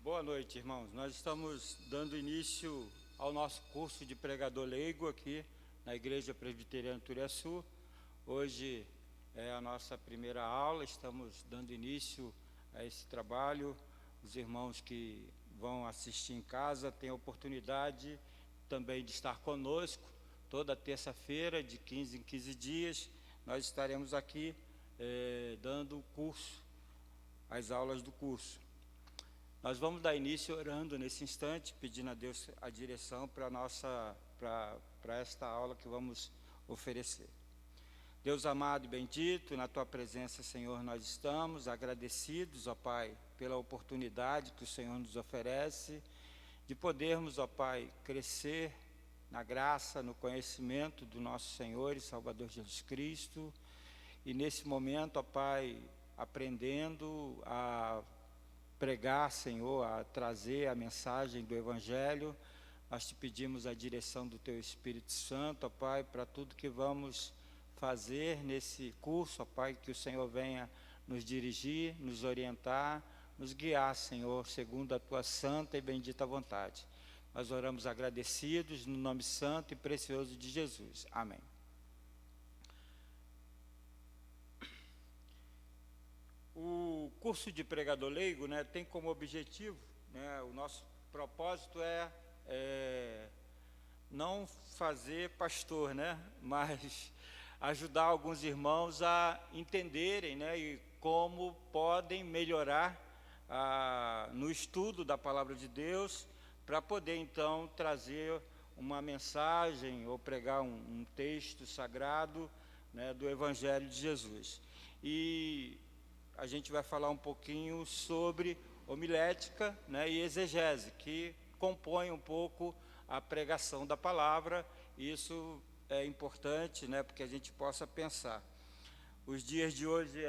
Boa noite, irmãos. Nós estamos dando início ao nosso curso de pregador leigo aqui na Igreja Presbiteriana Turiaçu. Hoje é a nossa primeira aula, estamos dando início a esse trabalho. Os irmãos que vão assistir em casa têm a oportunidade também de estar conosco. Toda terça-feira, de 15 em 15 dias, nós estaremos aqui dando o curso, as aulas do curso. Nós vamos dar início orando nesse instante, pedindo a Deus a direção para esta aula que vamos oferecer. Deus amado e bendito, na Tua presença, Senhor, nós estamos agradecidos, ó Pai, pela oportunidade que o Senhor nos oferece de podermos, ó Pai, crescer na graça, no conhecimento do nosso Senhor e Salvador Jesus Cristo. E nesse momento, ó Pai, aprendendo a pregar, Senhor, a trazer a mensagem do Evangelho, nós te pedimos a direção do Teu Espírito Santo, ó Pai, para tudo que vamos fazer nesse curso, ó Pai, que o Senhor venha nos dirigir, nos orientar, nos guiar, Senhor, segundo a Tua santa e bendita vontade. Nós oramos agradecidos no nome santo e precioso de Jesus. Amém. O curso de pregador leigo, tem como objetivo, o nosso propósito é não fazer pastor, mas ajudar alguns irmãos a entenderem, e como podem melhorar no estudo da palavra de Deus, para poder então trazer uma mensagem ou pregar um texto sagrado, do Evangelho de Jesus. E a gente vai falar um pouquinho sobre homilética, e exegese, que compõem um pouco a pregação da palavra. Isso é importante, porque a gente possa pensar. Os dias de hoje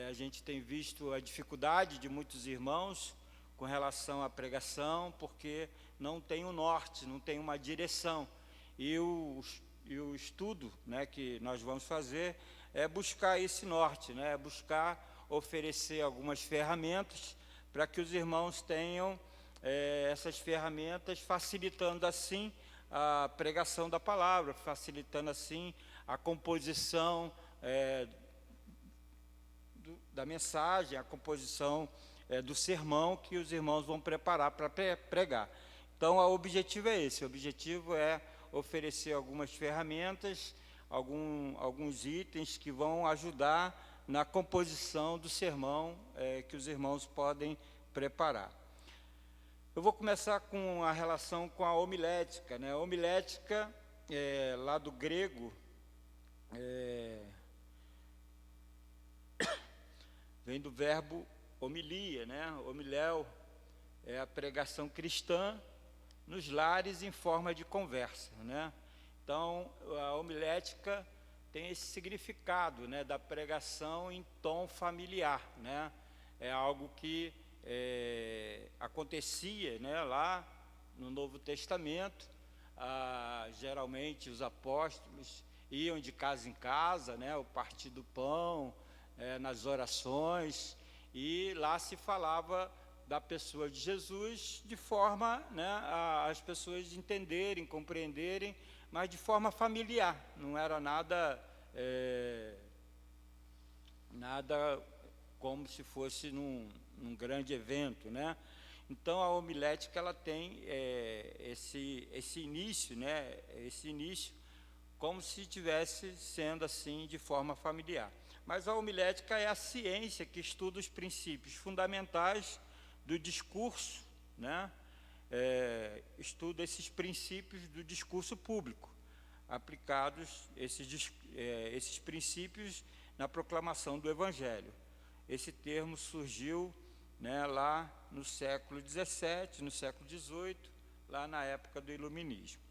a gente tem visto a dificuldade de muitos irmãos com relação à pregação, porque não tem um norte, não tem uma direção. E o estudo, que nós vamos fazer é buscar esse norte, é buscar oferecer algumas ferramentas para que os irmãos tenham essas ferramentas, facilitando assim a pregação da palavra, facilitando assim a composição da mensagem, a composição do sermão que os irmãos vão preparar para pregar. Então, o objetivo é esse, o objetivo é oferecer algumas ferramentas, alguns itens que vão ajudar na composição do sermão que os irmãos podem preparar. Eu vou começar com a relação com a homilética. A homilética, lá do grego, vem do verbo homilia, homiléu é a pregação cristã nos lares em forma de conversa, Então, a homilética tem esse significado, da pregação em tom familiar, É algo que acontecia, lá no Novo Testamento. Geralmente os apóstolos iam de casa em casa, o partir do pão, nas orações, e lá se falava da pessoa de Jesus de forma, as pessoas entenderem, compreenderem, mas de forma familiar, não era nada como se fosse num grande evento, Então, a homilética ela tem esse início, esse início como se estivesse sendo assim de forma familiar. Mas a homilética é a ciência que estuda os princípios fundamentais do discurso, estuda esses princípios do discurso público, aplicados esses princípios na proclamação do Evangelho. Esse termo surgiu lá no século XVII, no século XVIII, lá na época do Iluminismo.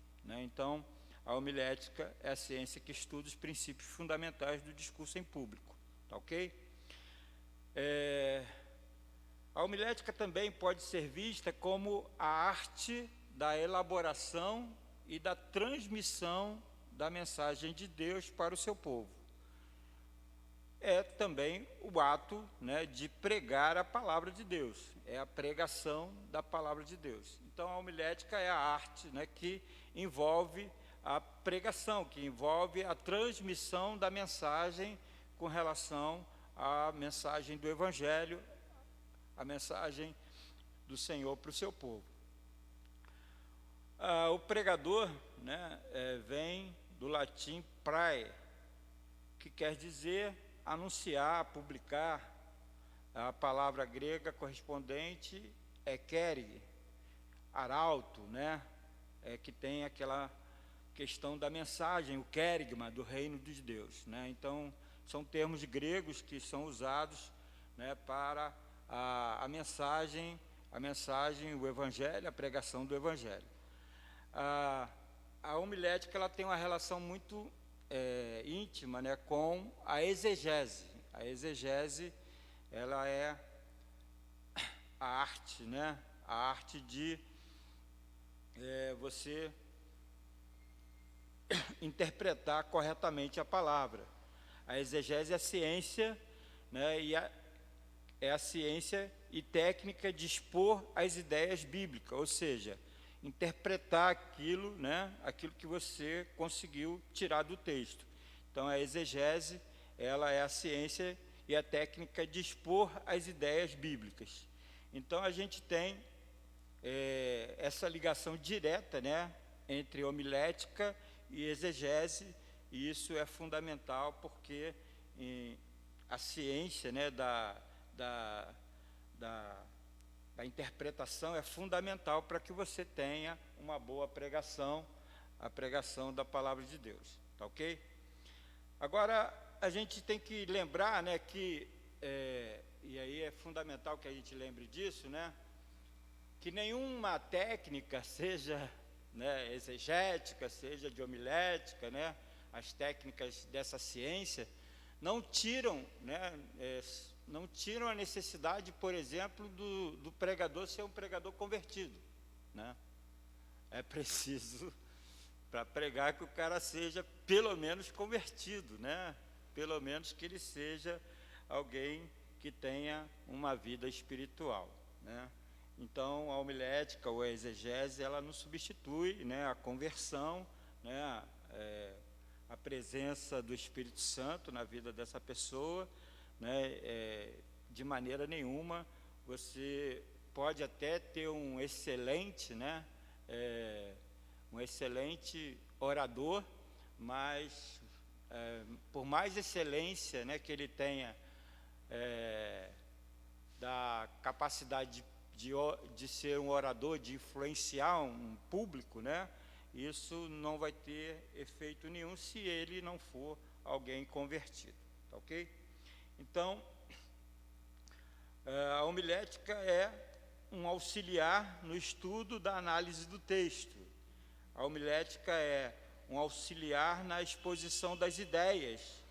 Então, a homilética é a ciência que estuda os princípios fundamentais do discurso em público. Tá ok? A homilética também pode ser vista como a arte da elaboração e da transmissão da mensagem de Deus para o seu povo. é também o ato, né, de pregar a palavra de Deus, é a pregação da palavra de Deus. Então, a homilética é a arte, né, que envolve a pregação, que envolve a transmissão da mensagem com relação à mensagem do Evangelho, a mensagem do Senhor para o seu povo. O pregador, né, vem do latim prae, que quer dizer anunciar, publicar. A palavra grega correspondente é kerige, arauto, né, que tem aquela questão da mensagem, o querigma do reino de Deus, né? Então, são termos gregos que são usados, né, para a mensagem, o evangelho, a pregação do evangelho. A homilética, ela tem uma relação muito íntima, né, com a exegese. A exegese, ela é a arte, né, a arte de você interpretar corretamente a palavra. A exegese é a ciência, né, é a ciência e técnica de expor as ideias bíblicas, ou seja, interpretar aquilo, né, aquilo que você conseguiu tirar do texto. Então, a exegese, ela é a ciência e a técnica de expor as ideias bíblicas. Então, a gente tem essa ligação direta, né, entre homilética e exegese, e isso é fundamental porque a ciência, né, da interpretação é fundamental para que você tenha uma boa pregação, a pregação da palavra de Deus, tá ok? Agora, a gente tem que lembrar, né, que, e aí é fundamental que a gente lembre disso, né, que nenhuma técnica, seja, né, exegética, seja de homilética, né, as técnicas dessa ciência, não tiram, né, não tiram a necessidade, por exemplo, do pregador ser um pregador convertido, né? É preciso, para pregar, que o cara seja pelo menos convertido, né? Pelo menos que ele seja alguém que tenha uma vida espiritual, né? Então, a homilética ou a exegese, ela não substitui, né, a conversão, né, a presença do Espírito Santo na vida dessa pessoa, né, de maneira nenhuma. Você pode até ter um excelente, né, um excelente orador, mas por mais excelência, né, que ele tenha da capacidade de ser um orador, de influenciar um público, né, isso não vai ter efeito nenhum se ele não for alguém convertido, tá ok? Então, a homilética é um auxiliar no estudo da análise do texto. A homilética é um auxiliar na exposição das ideias.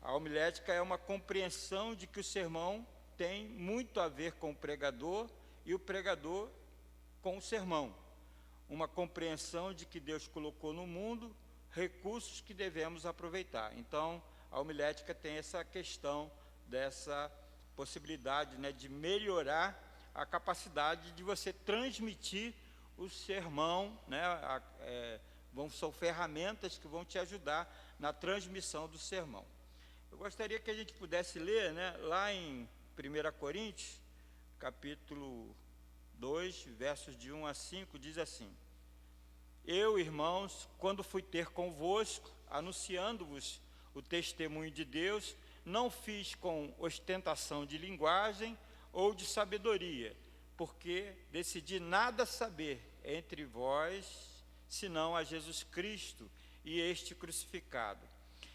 A homilética é uma compreensão de que o sermão tem muito a ver com o pregador e o pregador com o sermão. Uma compreensão de que Deus colocou no mundo recursos que devemos aproveitar. Então, a homilética tem essa questão dessa possibilidade, né, de melhorar a capacidade de você transmitir o sermão, né, são ferramentas que vão te ajudar na transmissão do sermão. Eu gostaria que a gente pudesse ler, né, lá em 1 Coríntios, capítulo 2, versos de 1 a 5, diz assim: Eu, irmãos, quando fui ter convosco, anunciando-vos o testemunho de Deus, não fiz com ostentação de linguagem ou de sabedoria, porque decidi nada saber entre vós, senão a Jesus Cristo e este crucificado.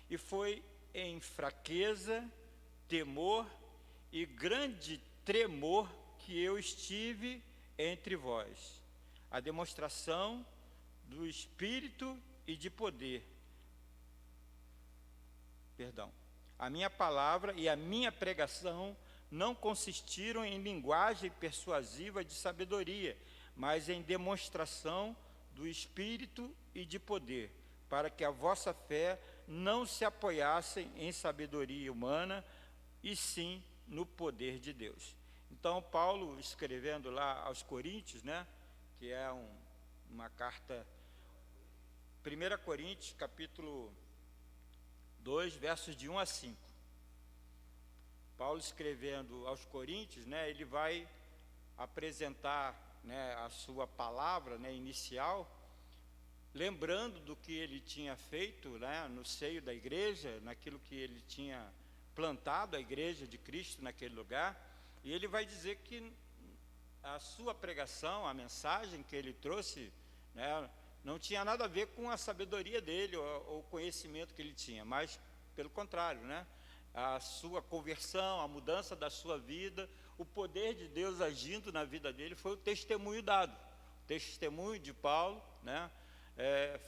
E foi em fraqueza, temor e grande tremor que eu estive entre vós. A demonstração do Espírito e de poder. A minha palavra e a minha pregação não consistiram em linguagem persuasiva de sabedoria, mas em demonstração do Espírito e de poder, para que a vossa fé não se apoiassem em sabedoria humana, e sim no poder de Deus. Então, Paulo, escrevendo lá aos Coríntios, né, que é uma carta, 1 Coríntios, capítulo 2, versos de 1 a 5. Paulo, escrevendo aos Coríntios, né, ele vai apresentar, né, a sua palavra, né, inicial, lembrando do que ele tinha feito, né, no seio da igreja, naquilo que ele tinha plantado a igreja de Cristo naquele lugar, e ele vai dizer que a sua pregação, a mensagem que ele trouxe, né, não tinha nada a ver com a sabedoria dele ou o conhecimento que ele tinha, mas pelo contrário, né, a sua conversão, a mudança da sua vida, o poder de Deus agindo na vida dele foi o testemunho dado. O testemunho de Paulo, né,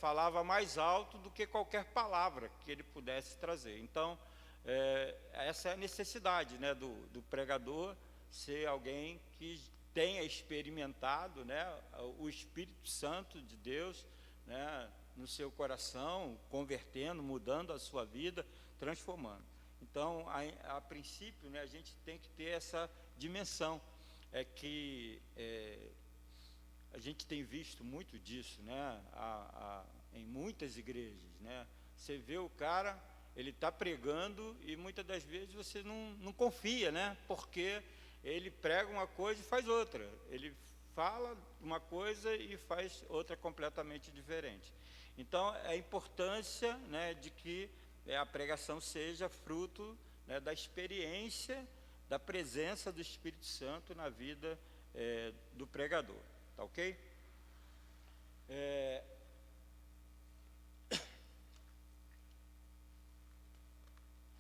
falava mais alto do que qualquer palavra que ele pudesse trazer. Então, essa é a necessidade, né, do pregador ser alguém que tenha experimentado, né, o Espírito Santo de Deus, né, no seu coração, convertendo, mudando a sua vida, transformando. Então, a princípio, né, a gente tem que ter essa dimensão, que a gente tem visto muito disso, né, em muitas igrejas, né. Você vê o cara, ele está pregando e muitas das vezes você não confia, né, porque ele prega uma coisa e faz outra, ele fala uma coisa e faz outra completamente diferente. Então, a importância, né, de que a pregação seja fruto, né, da experiência, da presença do Espírito Santo na vida do pregador, tá ok?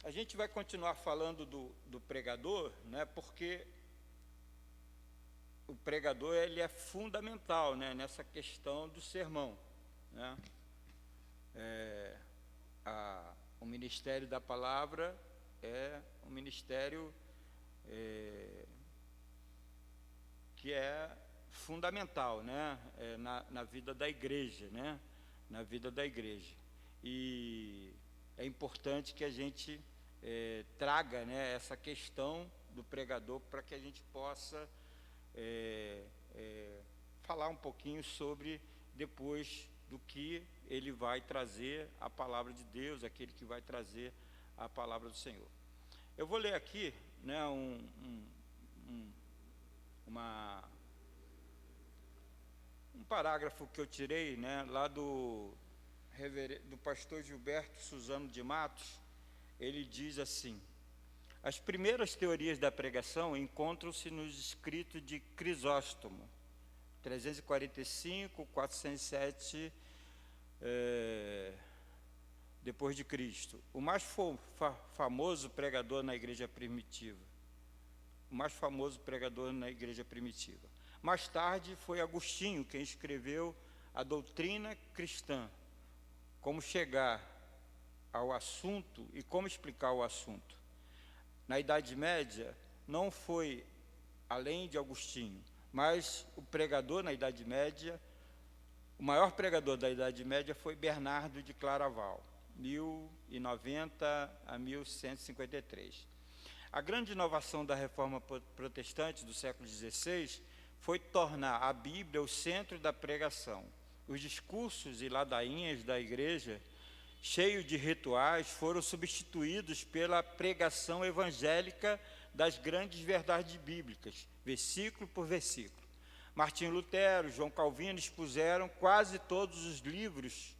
A gente vai continuar falando do pregador, né, porque o pregador, ele é fundamental, né, nessa questão do sermão, né. O ministério da palavra é um ministério que é fundamental, né, na vida da igreja, né, na vida da igreja. E é importante que a gente traga, né, essa questão do pregador para que a gente possa falar um pouquinho sobre depois do que ele vai trazer a palavra de Deus, aquele que vai trazer a palavra do Senhor. Eu vou ler aqui, né, um parágrafo que eu tirei, né, lá do pastor Gilberto Suzano de Matos. Ele diz assim: as primeiras teorias da pregação encontram-se nos escritos de Crisóstomo, 345, 407 depois de Cristo, o mais famoso pregador na igreja primitiva. Mais tarde foi Agostinho quem escreveu a doutrina cristã, como chegar ao assunto e como explicar o assunto. Na Idade Média, não foi além de Agostinho, mas o pregador na Idade Média, o maior pregador da Idade Média foi Bernardo de Claraval, 1090 a 1153. A grande inovação da Reforma Protestante do século XVI foi tornar a Bíblia o centro da pregação. Os discursos e ladainhas da igreja, cheios de rituais, foram substituídos pela pregação evangélica das grandes verdades bíblicas, versículo por versículo. Martinho Lutero, João Calvino expuseram quase todos os livros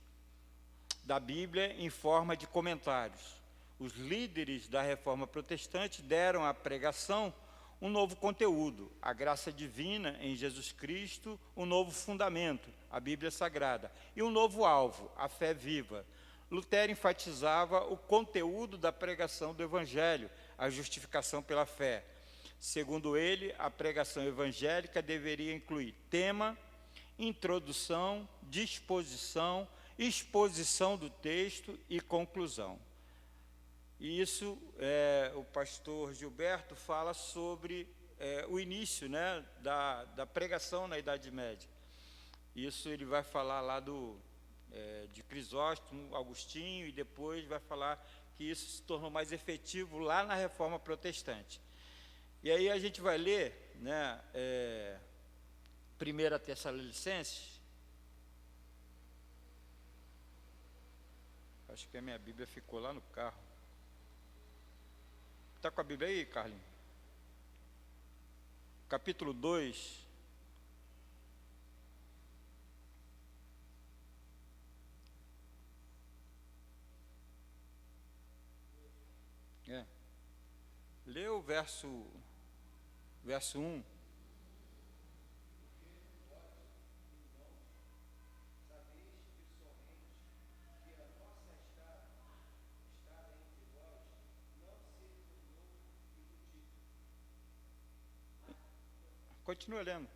da Bíblia em forma de comentários. Os líderes da Reforma Protestante deram à pregação um novo conteúdo, a graça divina em Jesus Cristo, um novo fundamento, a Bíblia Sagrada, e um novo alvo, a fé viva. Lutero enfatizava o conteúdo da pregação do Evangelho, a justificação pela fé. Segundo ele, a pregação evangélica deveria incluir tema, introdução, disposição, exposição do texto e conclusão. E isso, o pastor Gilberto fala sobre o início, né, da pregação na Idade Média. Isso ele vai falar lá de Crisóstomo, Agostinho, e depois vai falar que isso se tornou mais efetivo lá na Reforma Protestante. E aí a gente vai ler, né, 1 Tessalonicenses. Acho que a minha Bíblia ficou lá no carro. Está com a Bíblia aí, Carlinhos? Capítulo 2. Lê o verso 1. Continua lendo.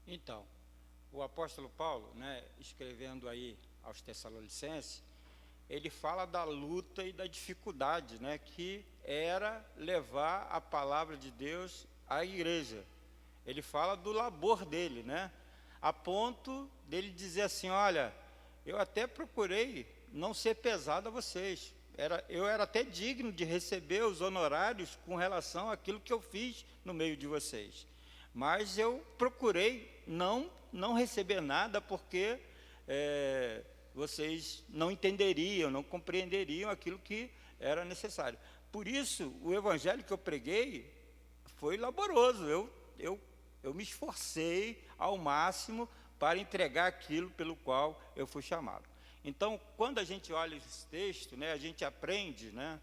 Então, o apóstolo Paulo, né, escrevendo aí aos Tessalonicenses, ele fala da luta e da dificuldade, né, que era levar a palavra de Deus à igreja. Ele fala do labor dele, né, a ponto dele dizer assim: olha, eu até procurei não ser pesado a vocês, eu era até digno de receber os honorários com relação àquilo que eu fiz no meio de vocês, mas eu procurei não receber nada, porque vocês não entenderiam, não compreenderiam aquilo que era necessário. Por isso, o evangelho que eu preguei foi laboroso. Eu me esforcei ao máximo para entregar aquilo pelo qual eu fui chamado. Então, quando a gente olha esse texto, né, a gente aprende, né,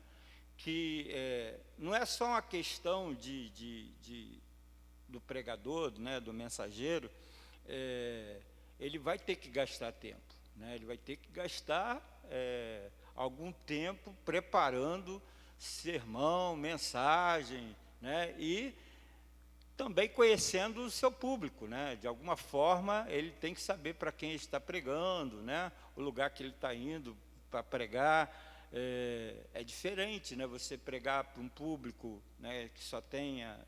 que não é só uma questão do pregador, né, do mensageiro, ele vai ter que gastar tempo, né, ele vai ter que gastar algum tempo preparando sermão, mensagem, né, e também conhecendo o seu público, né? De alguma forma ele tem que saber para quem está pregando, né? O lugar que ele está indo para pregar, é diferente, né? Você pregar para um público, né, que só tenha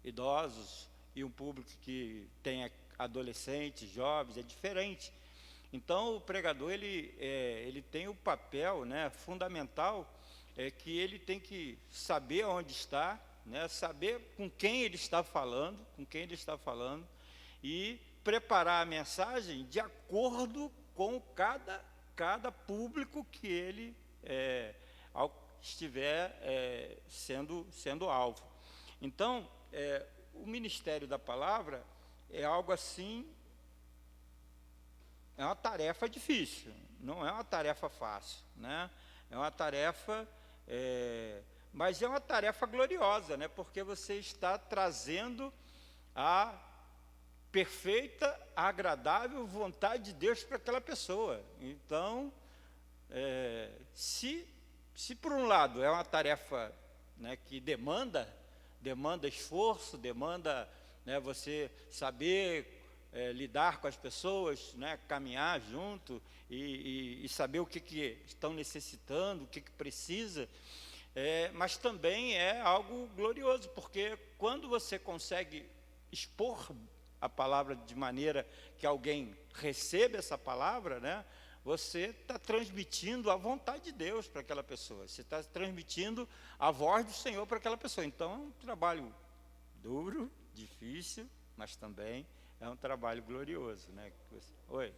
idosos e um público que tenha adolescentes, jovens, é diferente. Então, o pregador, ele tem o papel, né, fundamental, que ele tem que saber onde está, né, saber com quem ele está falando, e preparar a mensagem de acordo com cada público que ele estiver sendo alvo. Então, o ministério da palavra é algo assim, é uma tarefa difícil, não é uma tarefa fácil, né? É uma tarefa, mas é uma tarefa gloriosa, né? Porque você está trazendo a perfeita, agradável vontade de Deus para aquela pessoa. Então, se por um lado é uma tarefa, né, que demanda esforço, demanda, né, você saber lidar com as pessoas, né, caminhar junto e saber o que estão necessitando, o que precisa, mas também é algo glorioso, porque quando você consegue expor a palavra de maneira que alguém receba essa palavra, né, você está transmitindo a vontade de Deus para aquela pessoa, você está transmitindo a voz do Senhor para aquela pessoa. Então, é um trabalho duro, difícil, mas também é um trabalho glorioso, né? Oi?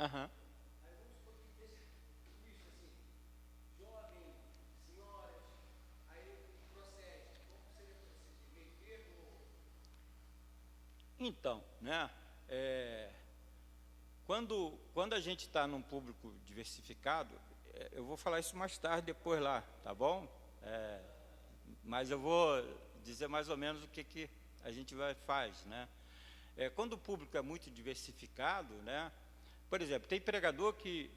Aham. Então, né? Quando a gente está num público diversificado, eu vou falar isso mais tarde, depois lá, tá bom? Mas eu vou dizer mais ou menos o que a gente faz, né? Quando o público é muito diversificado, né? Por exemplo, tem pregador que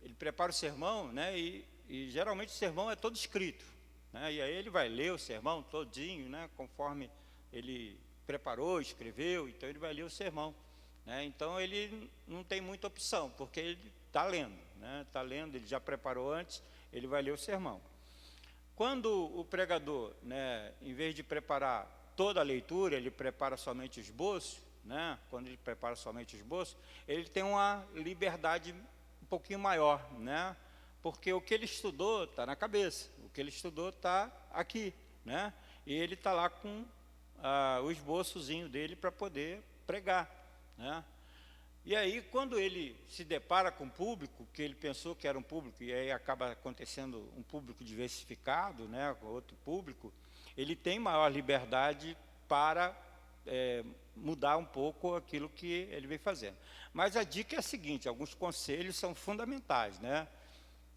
ele prepara o sermão, né? E geralmente o sermão é todo escrito, né? E aí ele vai ler o sermão todinho, né? Conforme ele preparou, escreveu, então ele vai ler o sermão, né? Então ele não tem muita opção, porque ele está lendo, né? Está lendo, ele já preparou antes, ele vai ler o sermão. Quando o pregador, né, em vez de preparar toda a leitura, ele prepara somente o esboço, né? Quando ele prepara somente o esboço, ele tem uma liberdade um pouquinho maior, né? Porque o que ele estudou está na cabeça, o que ele estudou está aqui, né? E ele está lá com o esboçozinho dele para poder pregar, né? E aí, quando ele se depara com um público, que ele pensou que era um público, e aí acaba acontecendo um público diversificado, né, com outro público, ele tem maior liberdade para mudar um pouco aquilo que ele vem fazendo. Mas a dica é a seguinte, alguns conselhos são fundamentais, né?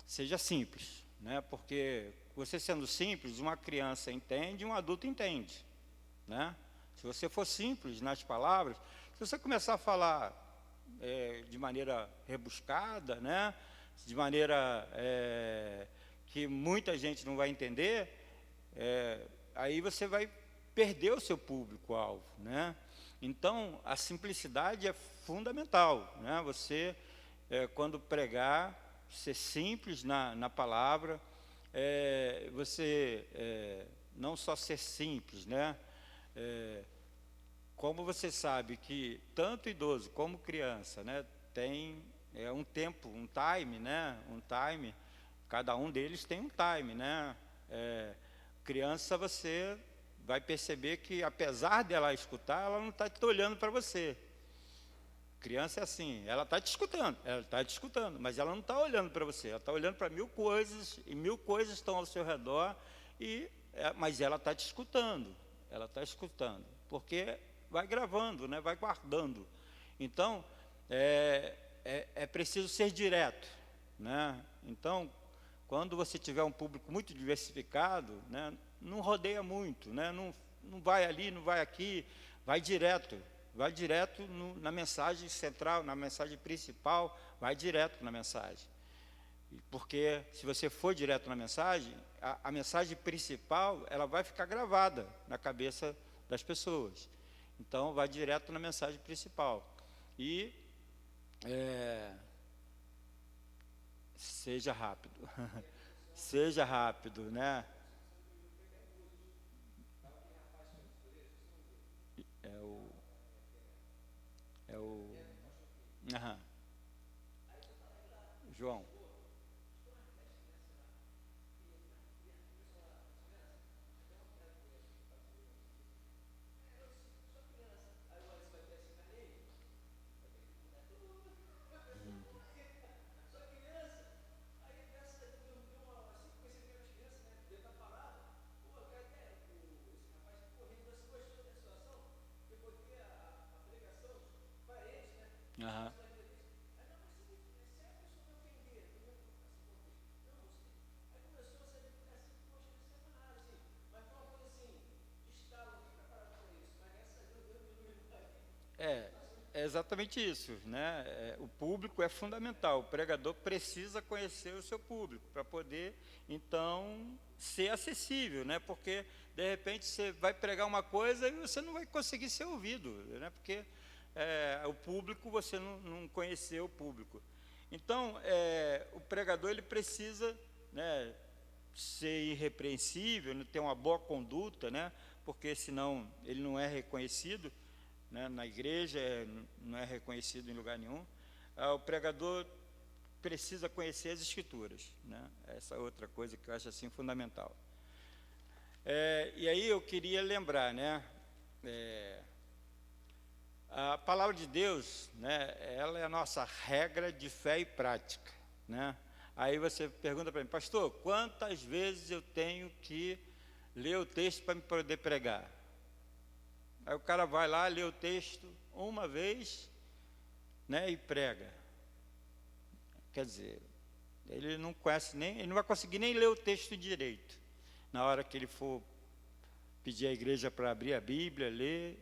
Seja simples, né? Porque você sendo simples, uma criança entende e um adulto entende, né? Se você for simples nas palavras, se você começar a falar de maneira rebuscada, né? De maneira que muita gente não vai entender, aí você vai perder o seu público-alvo, né? Então, a simplicidade é fundamental, né? Você, quando pregar, ser simples na palavra, você não só ser simples, né? Como você sabe que tanto idoso como criança, né, tem um tempo, um time, né, cada um deles tem um time, né? Criança, você vai perceber que, apesar dela escutar, ela não está te olhando para você. Criança é assim, ela está te escutando, mas ela não está olhando para você, ela está olhando para 1000 coisas, e 1000 coisas estão ao seu redor, mas ela está te escutando, porque vai gravando, né, vai guardando. Então, é preciso ser direto, né? Então, quando você tiver um público muito diversificado, né, não rodeia muito, né? Não vai ali, não vai aqui, vai direto na mensagem central, na mensagem principal, vai direto na mensagem. Porque se você for direto na mensagem, a mensagem principal, ela vai ficar gravada na cabeça das pessoas. Então, vai direto na mensagem principal. E Seja rápido. Seja rápido, né? É o. É o. Aham, João. Aham. É, é exatamente isso, né? O público é fundamental. O pregador precisa conhecer o seu público para poder, então, ser acessível, né? Porque de repente você vai pregar uma coisa e você não vai conseguir ser ouvido, né? Porque o público você não conheceu o público. Então, o pregador ele precisa, né, ser irrepreensível, né, ter uma boa conduta, né? Porque senão ele não é reconhecido, né, na igreja, não é reconhecido em lugar nenhum. O pregador precisa conhecer as escrituras, né? Essa é outra coisa que eu acho assim fundamental. E aí eu queria lembrar, né? A palavra de Deus, né? Ela é a nossa regra de fé e prática, né? Aí você pergunta para mim, pastor, quantas vezes eu tenho que ler o texto para me poder pregar? Aí o cara vai lá, lê o texto uma vez, né, e prega. Quer dizer, ele não conhece nem, ele não vai conseguir nem ler o texto direito. Na hora que ele for pedir à igreja para abrir a Bíblia, ler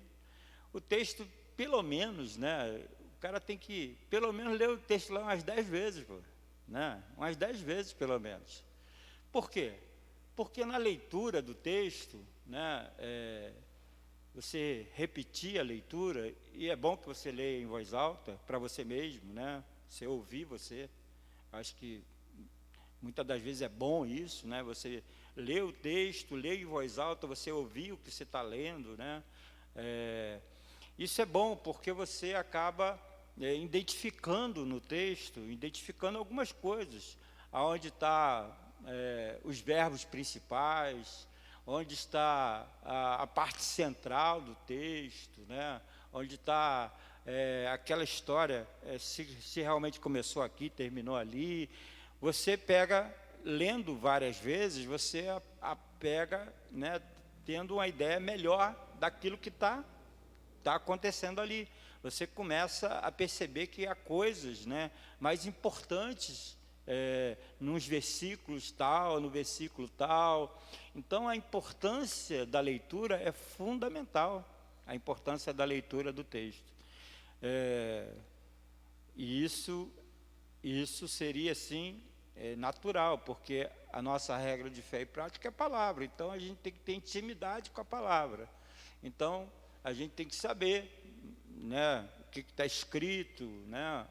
o texto, pelo menos, né? O cara tem que, pelo menos, ler o texto lá umas 10 vezes, pô, né? Umas 10 vezes, pelo menos. Por quê? Porque na leitura do texto, né, você repetir a leitura, e é bom que você leia em voz alta, para você mesmo, né? Você ouvir você. Acho que muitas das vezes é bom isso, né? Você lê o texto, lê em voz alta, você ouvir o que você está lendo, né? Isso é bom, porque você acaba identificando no texto, identificando algumas coisas, aonde está os verbos principais, onde está a parte central do texto, né? Onde está aquela história, se realmente começou aqui, terminou ali. Você pega, lendo várias vezes, você pega, né, tendo uma ideia melhor daquilo que está acontecendo ali. Você começa a perceber que há coisas, né, mais importantes nos versículos tal, no versículo tal. Então, a importância da leitura é fundamental, a importância da leitura do texto. E isso seria, assim, natural, porque a nossa regra de fé e prática é a palavra. Então, a gente tem que ter intimidade com a palavra. Então, a gente tem que saber, né, o que está escrito, né,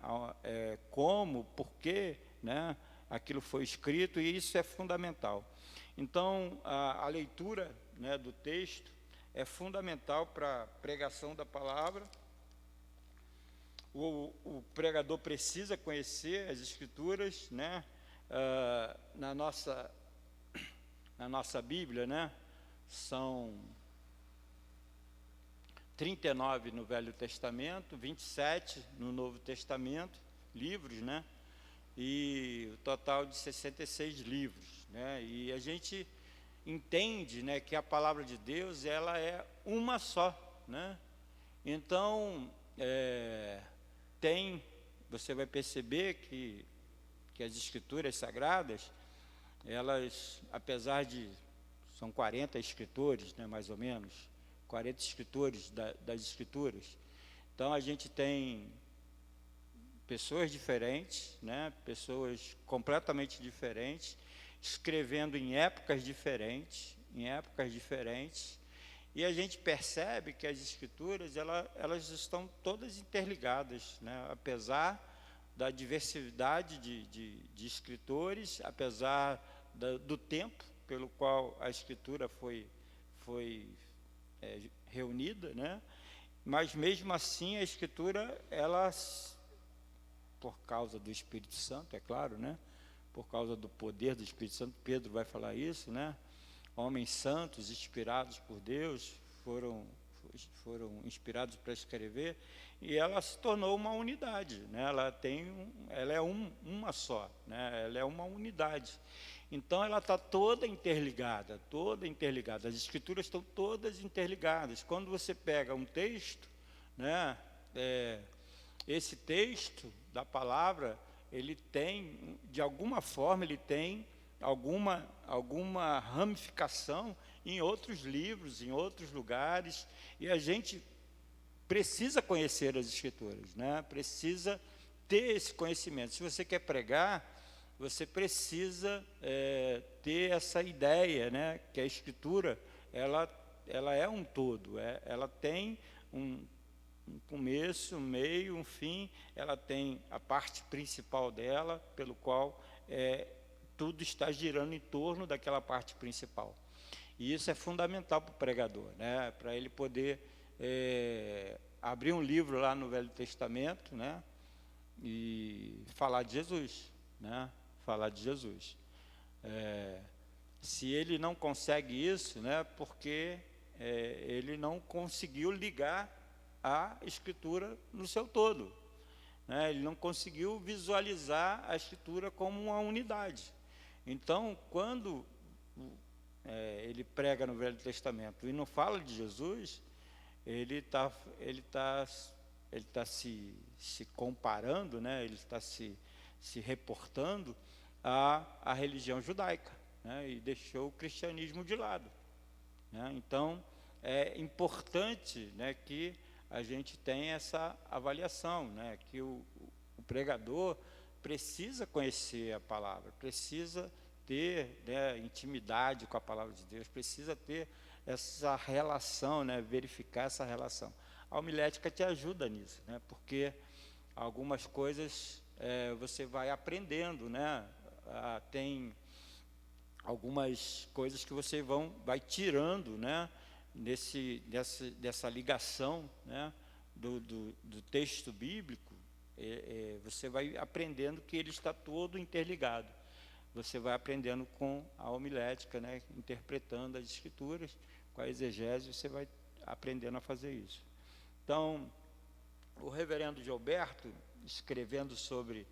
como, por quê, né, aquilo foi escrito, e isso é fundamental. Então, a leitura, né, do texto é fundamental para a pregação da palavra. O pregador precisa conhecer as escrituras, né? Na nossa Bíblia, né, são 39 no Velho Testamento, 27 no Novo Testamento, livros, né? E o total de 66 livros, né? E a gente entende, né, que a palavra de Deus, ela é uma só, né? Então, você vai perceber que as escrituras sagradas, elas, apesar de, são 40 escritores, né, mais ou menos, 40 escritores das escrituras. Então, a gente tem pessoas diferentes, né, pessoas completamente diferentes, escrevendo em épocas diferentes, e a gente percebe que as escrituras, elas estão todas interligadas, né, apesar da diversidade de escritores, apesar do tempo pelo qual a Escritura foi reunida, né? Mas mesmo assim a Escritura, ela, por causa do Espírito Santo, é claro, né? Por causa do poder do Espírito Santo, Pedro vai falar isso, né? Homens santos, inspirados por Deus, foram inspirados para escrever, e ela se tornou uma unidade, né? Ela é uma só, né? Ela é uma unidade. Então ela está toda interligada. As escrituras estão todas interligadas. Quando você pega um texto, né? Esse texto da palavra, ele tem, de alguma forma, ele tem alguma ramificação em outros livros, em outros lugares, e a gente precisa conhecer as Escrituras, né? Precisa ter esse conhecimento. Se você quer pregar, você precisa ter essa ideia, né? Que a Escritura, ela é um todo, ela tem um começo, um meio, um fim, ela tem a parte principal dela, pelo qual tudo está girando em torno daquela parte principal. E isso é fundamental para o pregador, né? Para ele poder abrir um livro lá no Velho Testamento, né? E falar de Jesus, né? Falar de Jesus. Se ele não consegue isso, né? Porque ele não conseguiu ligar a Escritura no seu todo, né? Ele não conseguiu visualizar a Escritura como uma unidade. Então, quando ele prega no Velho Testamento e não fala de Jesus, ele tá se comparando, né? Ele está se reportando à religião judaica, né? E deixou o cristianismo de lado, né? Então, é importante, né, que a gente tenha essa avaliação, né? Que o pregador precisa conhecer a palavra, precisa ter, né, intimidade com a palavra de Deus, precisa ter essa relação, né, verificar essa relação. A homilética te ajuda nisso, né, porque algumas coisas você vai aprendendo, né, tem algumas coisas que você vai tirando, né, dessa ligação, né, do texto bíblico. Você vai aprendendo que ele está todo interligado. Você vai aprendendo com a homilética, né, interpretando as escrituras, com a exegese, você vai aprendendo a fazer isso. Então, o reverendo Gilberto, escrevendo sobre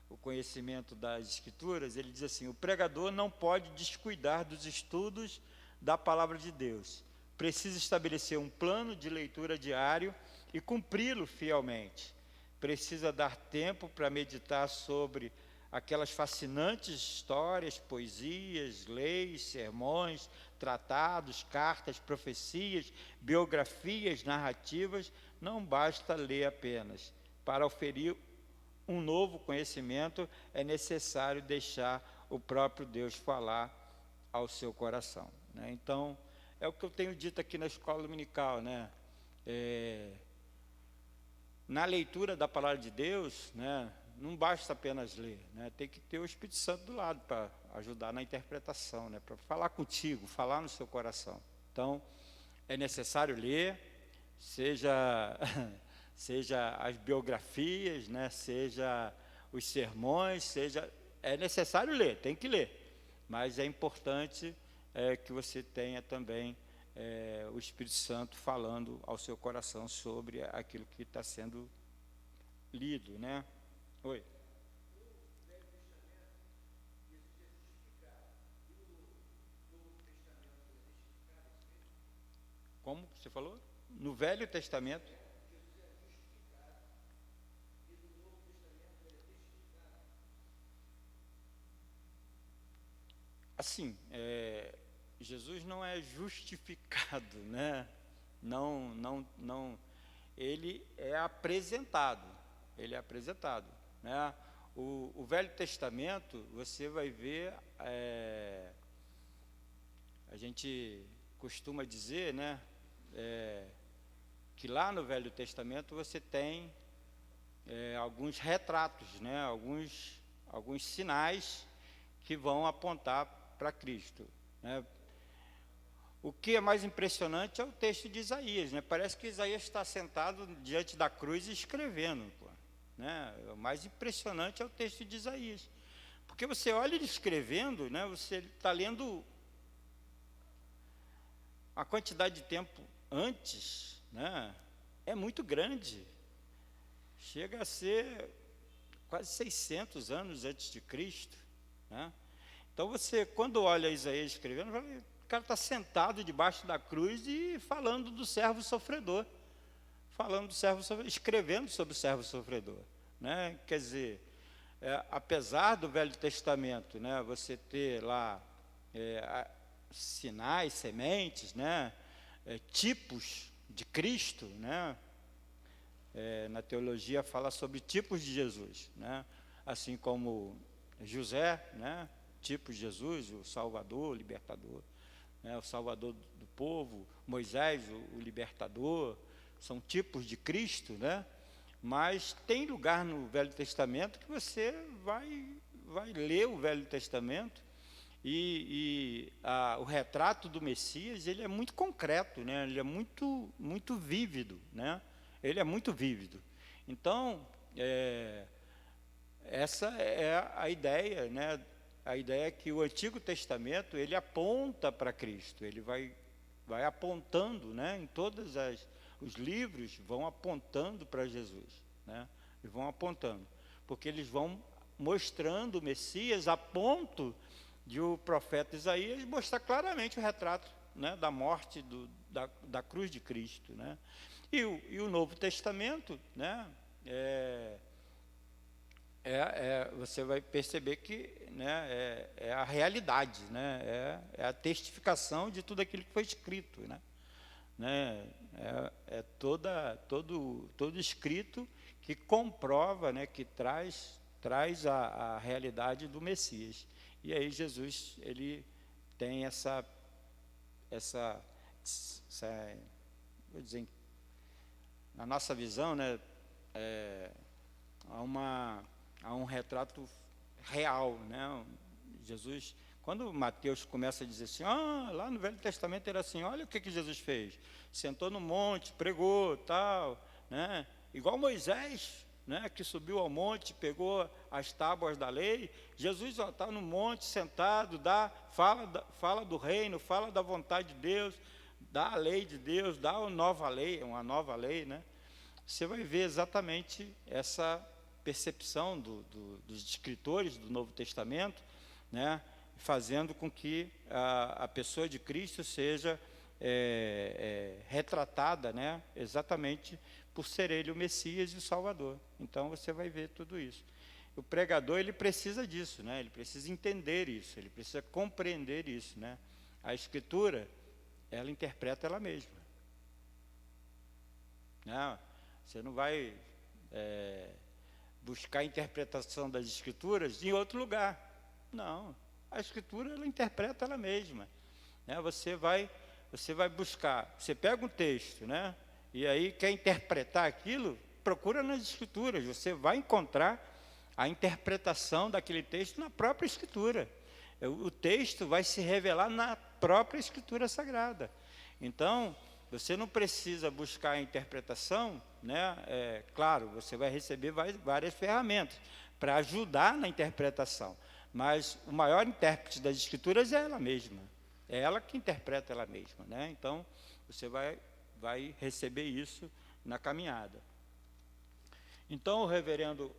o conhecimento das escrituras, ele diz assim: o pregador não pode descuidar dos estudos da palavra de Deus. Precisa estabelecer um plano de leitura diário e cumpri-lo fielmente. Precisa dar tempo para meditar sobre aquelas fascinantes histórias, poesias, leis, sermões, tratados, cartas, profecias, biografias, narrativas. Não basta ler apenas. Para oferir um novo conhecimento, é necessário deixar o próprio Deus falar ao seu coração, né? Então, é o que eu tenho dito aqui na escola dominical, né? Na leitura da palavra de Deus, né, não basta apenas ler, né? Tem que ter o Espírito Santo do lado para ajudar na interpretação, né? Para falar contigo, falar no seu coração. Então, é necessário ler, seja as biografias, né? Seja os sermões, é necessário ler, tem que ler. Mas é importante que você tenha também o Espírito Santo falando ao seu coração sobre aquilo que está sendo lido, né? Oi. Como você falou? No Velho Testamento? Assim, Jesus não é justificado, né? Não. Ele é apresentado. Né? O Velho Testamento, você vai ver, a gente costuma dizer, né, que lá no Velho Testamento você tem alguns retratos, né, alguns sinais que vão apontar para Cristo, né. O que é mais impressionante é o texto de Isaías, né? Parece que Isaías está sentado diante da cruz e escrevendo, pô, né? O mais impressionante é o texto de Isaías, porque você olha ele escrevendo, né? Você está lendo a quantidade de tempo antes, né? É muito grande, chega a ser quase 600 anos antes de Cristo, né? Então você, quando olha Isaías escrevendo, o cara está sentado debaixo da cruz e falando do servo sofredor, escrevendo sobre o servo sofredor, né? Quer dizer, apesar do Velho Testamento, né, você ter lá sinais, sementes, né, tipos de Cristo, né? Na teologia fala sobre tipos de Jesus, né? Assim como José, né, tipo de Jesus, o Salvador, o Libertador, né, o Salvador do povo, Moisés, o Libertador, são tipos de Cristo, né? Mas tem lugar no Velho Testamento que você vai ler o Velho Testamento o retrato do Messias, ele é muito concreto, né? Ele é muito vívido, né? Ele é muito vívido. Então, essa é a ideia, né? A ideia é que o Antigo Testamento, ele aponta para Cristo, ele vai apontando, né? Em todos os livros vão apontando para Jesus, né? E vão apontando, porque eles vão mostrando o Messias a ponto de o profeta Isaías mostrar claramente o retrato, né, da morte, da cruz de Cristo, né? E o Novo Testamento, né, você vai perceber que, né, é a realidade, né, é a testificação de tudo aquilo que foi escrito, né? Todo escrito que comprova, né, que traz a realidade do Messias. E aí Jesus, ele tem essa vou dizer, na nossa visão, né, há um retrato real, né? Jesus, quando Mateus começa a dizer assim, lá no Velho Testamento era assim, olha o que Jesus fez, sentou no monte, pregou, tal, né? Igual Moisés, né, que subiu ao monte, pegou as tábuas da lei. Jesus está no monte sentado, fala do reino, fala da vontade de Deus, dá a lei de Deus, dá uma nova lei, né? Você vai ver exatamente essa percepção dos escritores do Novo Testamento, né, fazendo com que a pessoa de Cristo seja retratada, né, exatamente por ser ele o Messias e o Salvador. Então você vai ver tudo isso. O pregador, ele precisa disso, né? Ele precisa entender isso, ele precisa compreender isso, né? A Escritura, ela interpreta ela mesma. Não, você não vai buscar a interpretação das Escrituras em outro lugar. Não, a Escritura, ela interpreta ela mesma, né? Você vai buscar, você pega um texto, né? E aí quer interpretar aquilo, procura nas Escrituras, você vai encontrar a interpretação daquele texto na própria Escritura. O texto vai se revelar na própria Escritura Sagrada. Então, você não precisa buscar a interpretação, né? Claro, você vai receber várias ferramentas para ajudar na interpretação, mas o maior intérprete das Escrituras é ela mesma, é ela que interpreta ela mesma, né? Então, você vai receber isso na caminhada. Então, o reverendo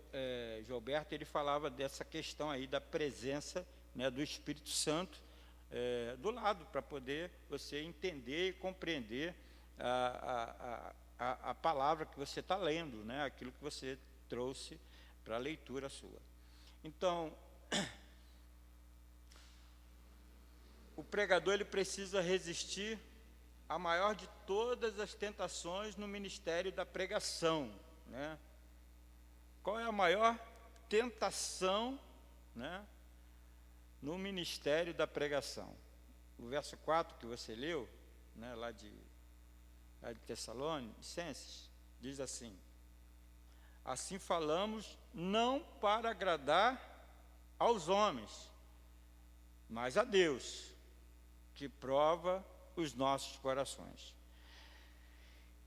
Gilberto, ele falava dessa questão aí da presença, né, do Espírito Santo do lado, para poder você entender e compreender a palavra que você está lendo, né, aquilo que você trouxe para a leitura sua. Então, o pregador, ele precisa resistir a maior de todas as tentações no ministério da pregação, né? Qual é a maior tentação, né, no ministério da pregação? O verso 4 que você leu, né, lá de Tessalonicenses, diz assim: assim falamos não para agradar aos homens, mas a Deus, que prova os nossos corações.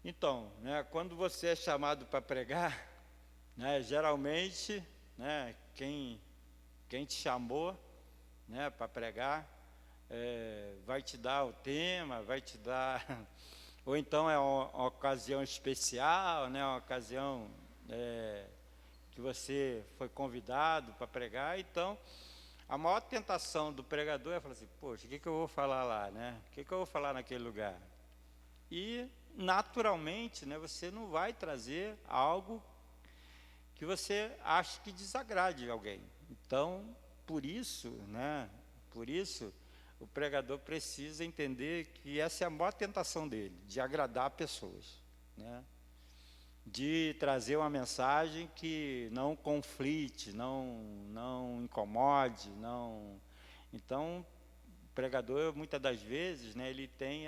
Então, né, quando você é chamado para pregar, né, geralmente, né, quem te chamou, né, para pregar, vai te dar o tema, vai te dar, ou então é uma ocasião especial, né, uma ocasião que você foi convidado para pregar. Então, a maior tentação do pregador é falar assim: poxa, o que eu vou falar lá, né? O que eu vou falar naquele lugar? E, naturalmente, né, você não vai trazer algo que você acha que desagrade alguém. Então, por isso, o pregador precisa entender que essa é a maior tentação dele, de agradar pessoas, né? De trazer uma mensagem que não conflite, não incomode, não. Então, o pregador, muitas das vezes, né, ele tem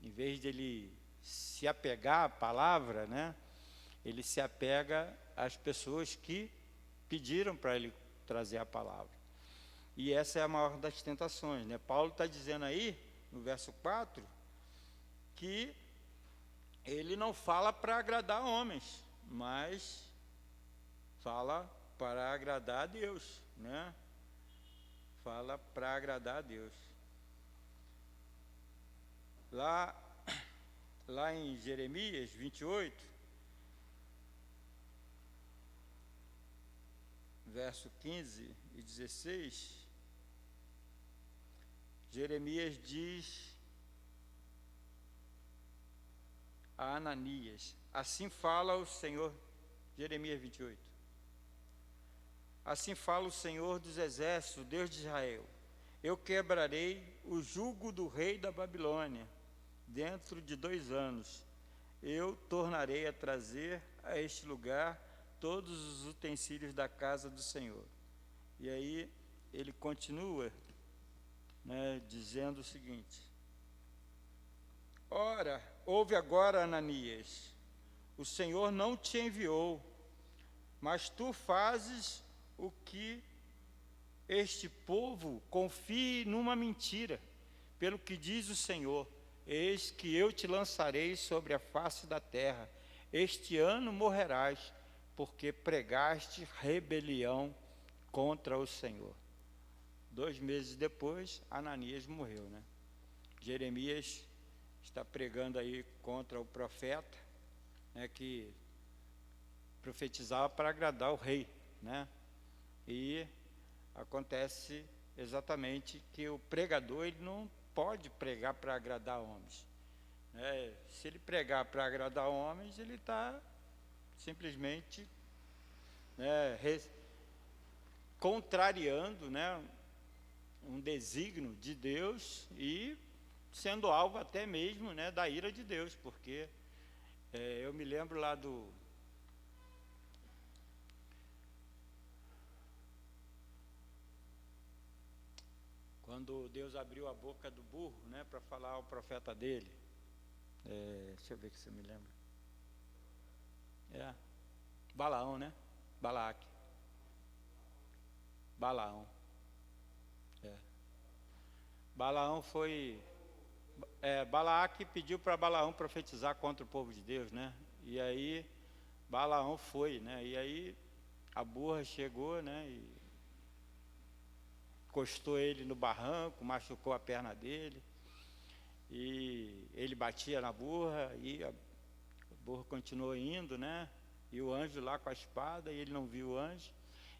em vez de ele se apegar à palavra, né, ele se apega às pessoas que pediram para ele trazer a palavra. E essa é a maior das tentações, né? Paulo está dizendo aí, no verso 4, que ele não fala para agradar homens, mas fala para agradar a Deus, né? Fala para agradar a Deus. Lá em Jeremias 28, verso 15 e 16, Jeremias diz a Ananias: assim fala o Senhor, Jeremias 28, assim fala o Senhor dos exércitos, Deus de Israel: eu quebrarei o jugo do rei da Babilônia. Dentro de 2 anos, eu tornarei a trazer a este lugar todos os utensílios da casa do Senhor. E aí ele continua, né, dizendo o seguinte: ora, ouve agora, Ananias, o Senhor não te enviou, mas tu fazes o que este povo confie numa mentira. Pelo que diz o Senhor: eis que eu te lançarei sobre a face da terra. Este ano morrerás, porque pregaste rebelião contra o Senhor. 2 meses depois, Ananias morreu, né? Jeremias está pregando aí contra o profeta, né, que profetizava para agradar o rei, né? E acontece exatamente que o pregador, ele não pode pregar para agradar homens. Se ele pregar para agradar homens, ele está simplesmente, né, contrariando, né, um desígnio de Deus e sendo alvo até mesmo, né, da ira de Deus, porque eu me lembro lá quando Deus abriu a boca do burro, né, para falar ao profeta dele. Deixa eu ver que você me lembra. Balaão, né? Balaque. Balaão. Balaão foi... Balaque pediu para Balaão profetizar contra o povo de Deus, né? E aí Balaão foi, né? E aí a burra chegou, né? E encostou ele no barranco, machucou a perna dele, e ele batia na burra, e a burra continuou indo, né? E o anjo lá com a espada, e ele não viu o anjo,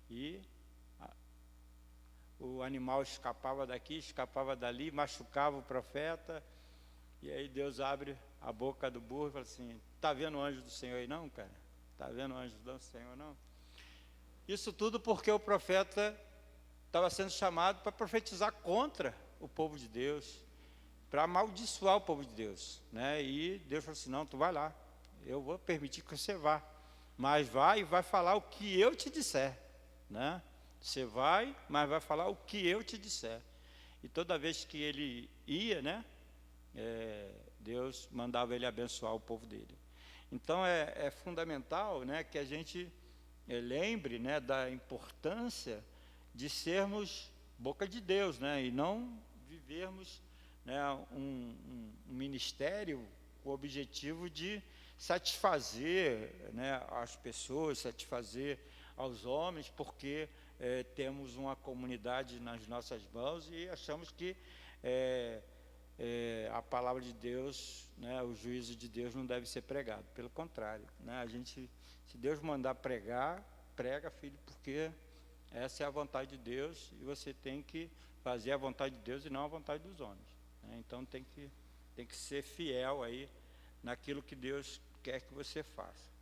e o animal escapava daqui, escapava dali, machucava o profeta. E aí Deus abre a boca do burro e fala assim: está vendo o anjo do Senhor aí não, cara? Está vendo o anjo do Senhor não? Isso tudo porque o profeta estava sendo chamado para profetizar contra o povo de Deus, para amaldiçoar o povo de Deus, né? E Deus falou assim: não, tu vai lá, eu vou permitir que você vá, mas vai e vai falar o que eu te disser, né? Você vai, mas vai falar o que eu te disser. E toda vez que ele ia, né, Deus mandava ele abençoar o povo dele. Então, é fundamental, né, que a gente lembre, né, da importância de sermos boca de Deus, né, e não vivermos, né, um ministério com o objetivo de satisfazer, né, as pessoas, satisfazer aos homens, porque temos uma comunidade nas nossas mãos e achamos que a palavra de Deus, né, o juízo de Deus não deve ser pregado. Pelo contrário, né, a gente, se Deus mandar pregar, prega, filho, porque essa é a vontade de Deus e você tem que fazer a vontade de Deus e não a vontade dos homens, né? Então tem que ser fiel aí naquilo que Deus quer que você faça.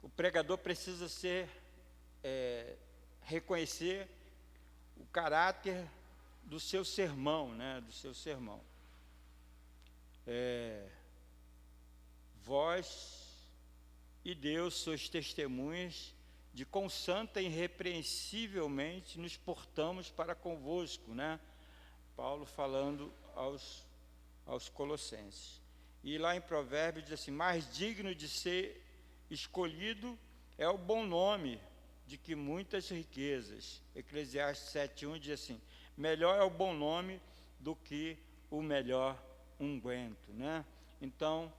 O pregador precisa reconhecer o caráter do seu sermão, né? Do seu sermão. Vós e Deus sois testemunhas de quão santa e irrepreensivelmente nos portamos para convosco, né? Paulo falando aos Colossenses. E lá em Provérbios diz assim: mais digno de ser escolhido é o bom nome de que muitas riquezas. Eclesiastes 7:1 diz assim: melhor é o bom nome do que o melhor unguento, né? Então,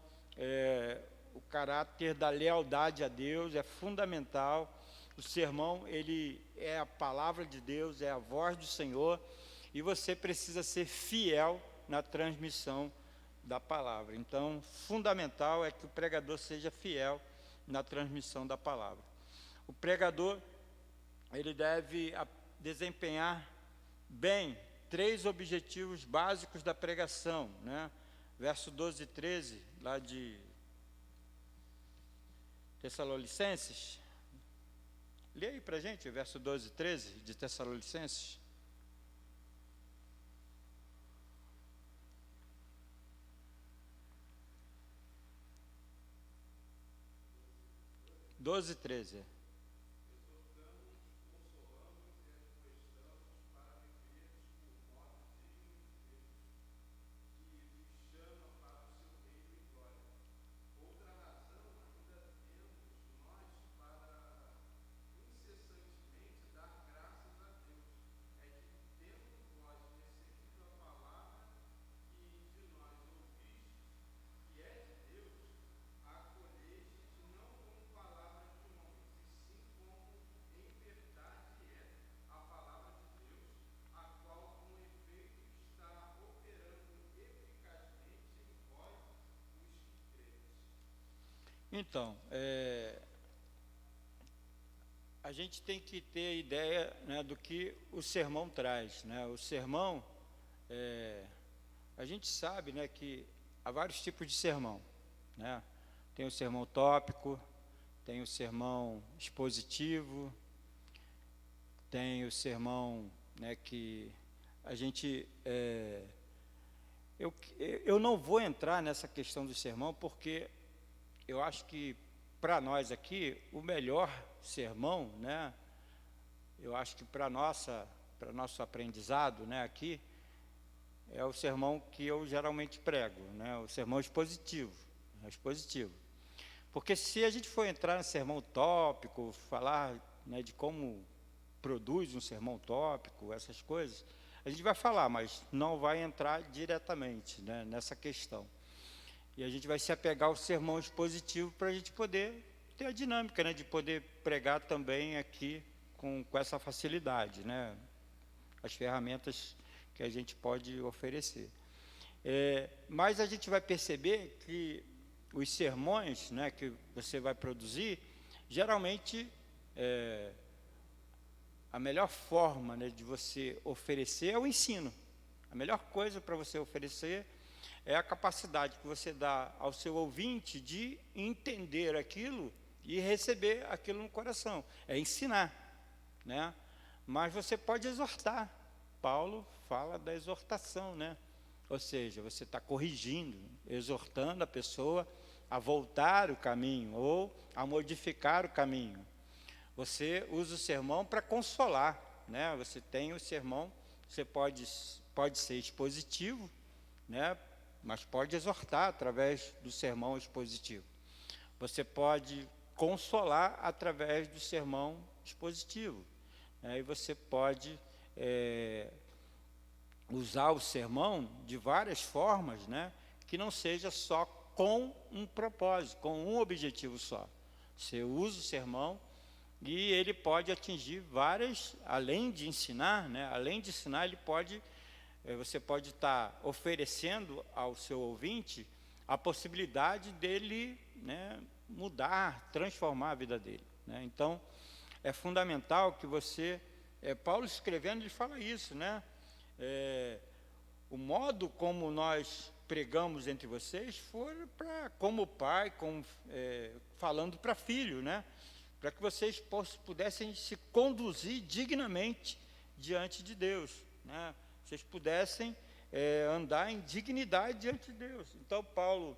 o caráter da lealdade a Deus é fundamental. O sermão, ele é a palavra de Deus, é a voz do Senhor, e você precisa ser fiel na transmissão da palavra. Então, fundamental é que o pregador seja fiel na transmissão da palavra. O pregador, ele deve desempenhar bem 3 objetivos básicos da pregação, né? Verso 12 e 13, lá de Tessalonicenses. Lê aí para a gente, verso 12 e 13, de Tessalonicenses. Doze e 13. Então, a gente tem que ter ideia, né, do que o sermão traz, né? O sermão, a gente sabe, né, que há vários tipos de sermão, né? Tem o sermão tópico, tem o sermão expositivo, tem o sermão, né, que a gente... eu não vou entrar nessa questão do sermão, porque eu acho que, para nós aqui, o melhor sermão, né, eu acho que para nosso aprendizado, né, aqui, é o sermão que eu geralmente prego, né, o sermão expositivo. Porque se a gente for entrar no sermão tópico, falar, né, de como produz um sermão tópico, essas coisas, a gente vai falar, mas não vai entrar diretamente, né, nessa questão. E a gente vai se apegar ao sermão expositivo para a gente poder ter a dinâmica, né, de poder pregar também aqui com essa facilidade, né, as ferramentas que a gente pode oferecer. Mas a gente vai perceber que os sermões, né, que você vai produzir, geralmente a melhor forma, né, de você oferecer é o ensino. A melhor coisa para você oferecer é a capacidade que você dá ao seu ouvinte de entender aquilo e receber aquilo no coração. É ensinar, né? Mas você pode exortar. Paulo fala da exortação, né? Ou seja, você está corrigindo, exortando a pessoa a voltar o caminho ou a modificar o caminho. Você usa o sermão para consolar, né? Você tem o sermão, você pode ser expositivo, né? Mas pode exortar através do sermão expositivo. Você pode consolar através do sermão expositivo. E você pode usar o sermão de várias formas, né? Que não seja só com um propósito, com um objetivo só. Você usa o sermão e ele pode atingir várias, além de ensinar, né? Além de ensinar, ele pode, você pode estar oferecendo ao seu ouvinte a possibilidade dele, né, mudar, transformar a vida dele, né? Então, é fundamental que você, Paulo escrevendo, ele fala isso, né? O modo como nós pregamos entre vocês foi como pai, falando para filho, né? Para que vocês pudessem se conduzir dignamente diante de Deus, né? Vocês pudessem andar em dignidade diante de Deus. Então, Paulo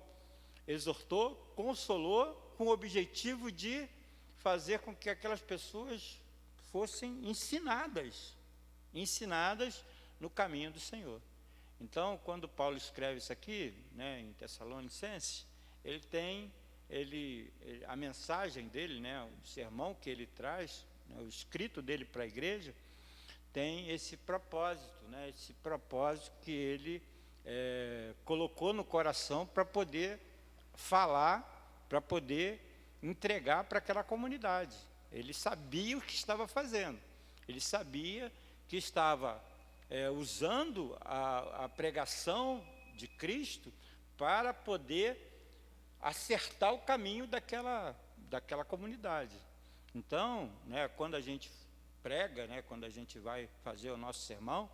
exortou, consolou, com o objetivo de fazer com que aquelas pessoas fossem ensinadas no caminho do Senhor. Então, quando Paulo escreve isso aqui, né, em Tessalonicenses, a mensagem dele, né, o sermão que ele traz, né, o escrito dele para a igreja, tem esse propósito, né, esse propósito que ele colocou no coração para poder falar, para poder entregar para aquela comunidade. Ele sabia o que estava fazendo, ele sabia que estava usando a pregação de Cristo para poder acertar o caminho daquela comunidade. Então, né, quando a gente prega, né, quando a gente vai fazer o nosso sermão,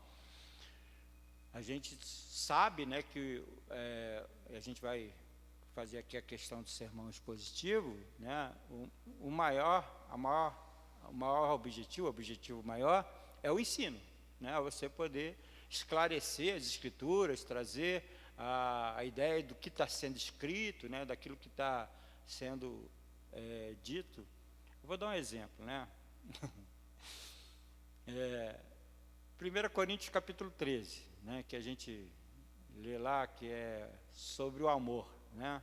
a gente sabe, né, que a gente vai fazer aqui a questão do sermão expositivo, né, o maior objetivo, o objetivo maior é o ensino, né, você poder esclarecer as escrituras, trazer a ideia do que está sendo escrito, né, daquilo que está sendo dito. Eu vou dar um exemplo, né? 1 Coríntios capítulo 13, né, que a gente lê lá, que é sobre o amor, né?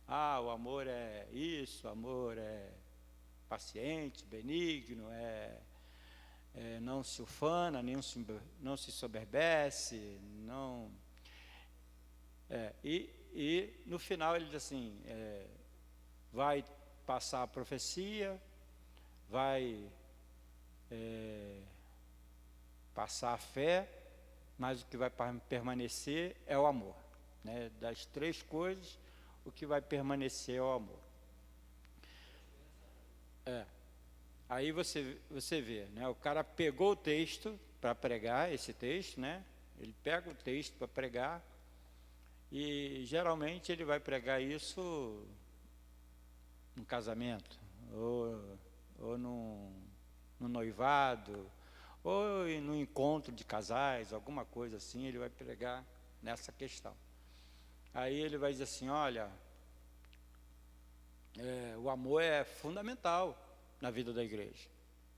O amor é isso, o amor é paciente, benigno, não se ufana, não se soberbece, não... E no final ele diz assim, vai passar a profecia, vai passar a fé, mas o que vai permanecer é o amor, né? Das três coisas, o que vai permanecer é o amor. Aí você vê, né? O cara pegou o texto para pregar, esse texto, né? Ele pega o texto para pregar, e geralmente ele vai pregar isso no casamento, ou no noivado, ou no encontro de casais, alguma coisa assim, ele vai pregar nessa questão. Aí ele vai dizer assim, olha, o amor é fundamental na vida da igreja,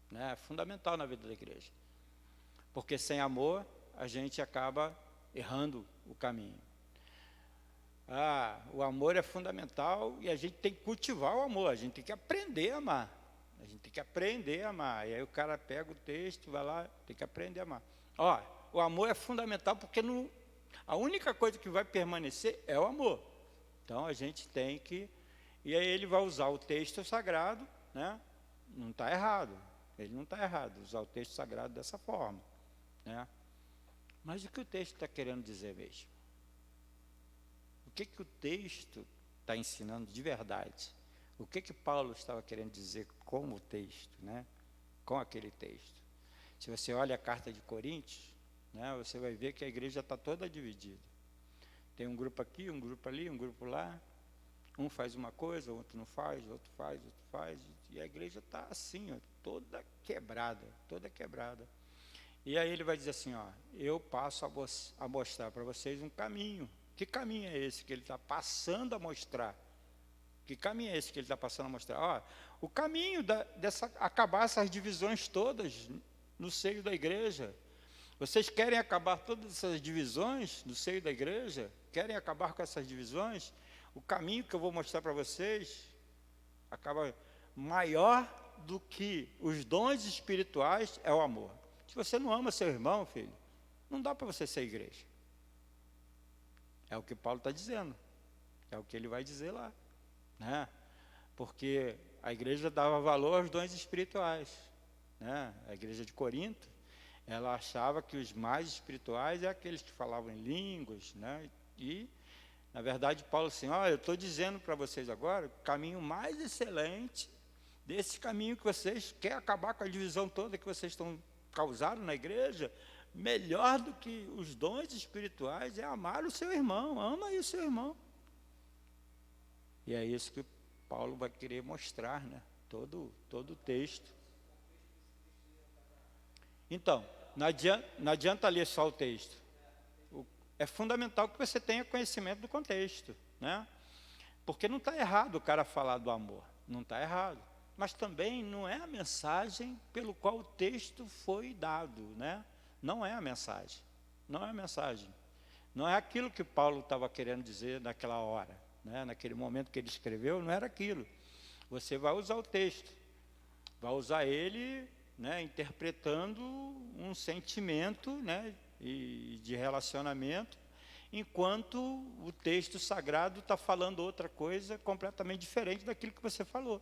né? É fundamental na vida da igreja, porque sem amor a gente acaba errando o caminho. O amor é fundamental e a gente tem que cultivar o amor, a gente tem que aprender a amar. A gente tem que aprender a amar. E aí o cara pega o texto, vai lá, tem que aprender a amar. O amor é fundamental porque a única coisa que vai permanecer é o amor. Então a gente tem que... E aí ele vai usar o texto sagrado, né? Não está errado. Ele não está errado, usar o texto sagrado dessa forma, né? Mas o que o texto está querendo dizer mesmo? O que o texto está ensinando de verdade? O que Paulo estava querendo dizer com o texto, né? Com aquele texto. Se você olha a carta de Coríntios, né, você vai ver que a igreja está toda dividida. Tem um grupo aqui, um grupo ali, um grupo lá. Um faz uma coisa, o outro não faz, o outro faz, e a igreja está assim, toda quebrada, toda quebrada. E aí ele vai dizer assim, eu passo a mostrar para vocês um caminho. Que caminho é esse que ele está passando a mostrar? Que caminho é esse que ele está passando a mostrar? O caminho acabar essas divisões todas no seio da igreja. Vocês querem acabar todas essas divisões no seio da igreja? Querem acabar com essas divisões? O caminho que eu vou mostrar para vocês acaba maior do que os dons espirituais é o amor. Se você não ama seu irmão, filho, não dá para você ser igreja. É o que Paulo está dizendo. É o que ele vai dizer lá, né? Porque a igreja dava valor aos dons espirituais, né? A igreja de Corinto, ela achava que os mais espirituais é aqueles que falavam em línguas, né? E, na verdade, Paulo assim, eu estou dizendo para vocês agora, o caminho mais excelente desse caminho que vocês querem acabar com a divisão toda que vocês estão causando na igreja, melhor do que os dons espirituais é amar o seu irmão, ama aí o seu irmão. E é isso que Paulo vai querer mostrar, né? Todo o texto. Então, não adianta ler só o texto. É fundamental que você tenha conhecimento do contexto, né? Porque não está errado o cara falar do amor, não está errado. Mas também não é a mensagem pelo qual o texto foi dado, né? Não é a mensagem, não é a mensagem. Não é aquilo que Paulo estava querendo dizer naquela hora, né? Naquele momento que ele escreveu, não era aquilo. Você vai usar o texto, vai usar ele, né, interpretando um sentimento, né, e de relacionamento, enquanto o texto sagrado está falando outra coisa completamente diferente daquilo que você falou.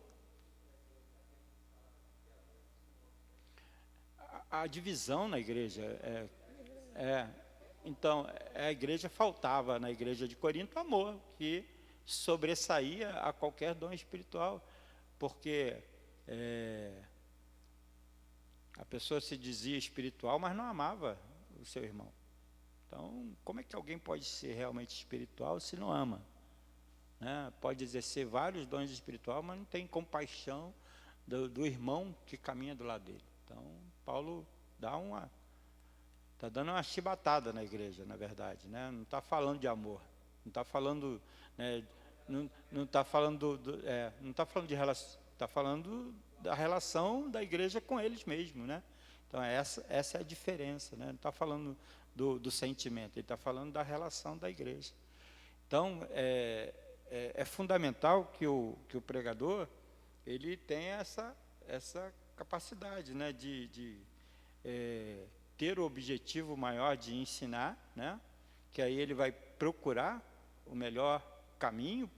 A divisão na igreja então, a igreja faltava na igreja de Corinto amor, que sobressaía a qualquer dom espiritual, porque a pessoa se dizia espiritual, mas não amava o seu irmão. Então, como é que alguém pode ser realmente espiritual se não ama? Né? Pode exercer vários dons espirituais, mas não tem compaixão do irmão que caminha do lado dele. Então, Paulo está dando uma chibatada na igreja, na verdade, né? Não está falando de amor, não está falando, né, não está falando não está falando de relação, está falando da relação da igreja com eles mesmos, né? Então essa é a diferença, né? Não está falando do sentimento, ele está falando da relação da igreja. Então é fundamental que o pregador ele tenha essa capacidade, né, de ter o objetivo maior de ensinar, né, que aí ele vai procurar o melhor caminho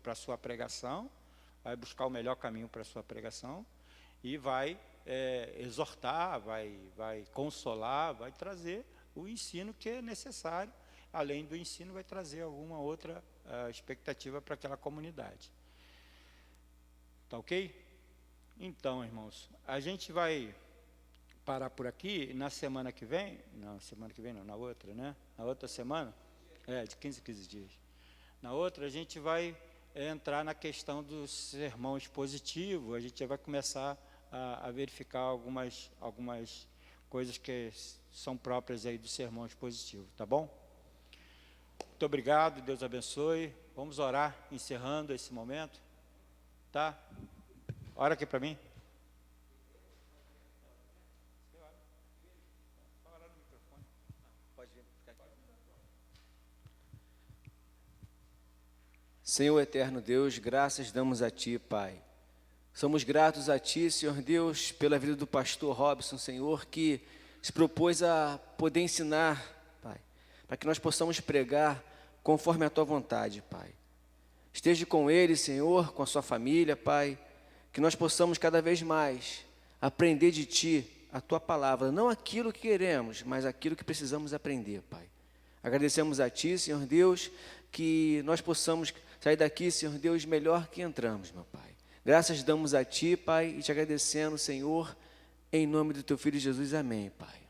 para a sua pregação, vai buscar o melhor caminho para a sua pregação e vai exortar, vai consolar, vai trazer o ensino que é necessário. Além do ensino, vai trazer alguma outra expectativa para aquela comunidade. Tá ok? Então, irmãos, a gente vai parar por aqui. Na semana que vem, na outra, né? Na outra semana, de 15 em 15 dias. Na outra, a gente vai entrar na questão do sermão expositivo. A gente já vai começar a verificar algumas coisas que são próprias aí do sermão expositivo, tá bom? Muito obrigado, Deus abençoe. Vamos orar, encerrando esse momento, tá? Ora aqui para mim. Senhor eterno Deus, graças damos a Ti, Pai. Somos gratos a Ti, Senhor Deus, pela vida do pastor Robson, Senhor, que se propôs a poder ensinar, Pai, para que nós possamos pregar conforme a Tua vontade, Pai. Esteja com ele, Senhor, com a sua família, Pai, que nós possamos cada vez mais aprender de Ti a Tua palavra, não aquilo que queremos, mas aquilo que precisamos aprender, Pai. Agradecemos a Ti, Senhor Deus, que nós possamos sair daqui, Senhor Deus, melhor que entramos, meu Pai. Graças damos a Ti, Pai, e Te agradecendo, Senhor, em nome do Teu Filho Jesus. Amém, Pai.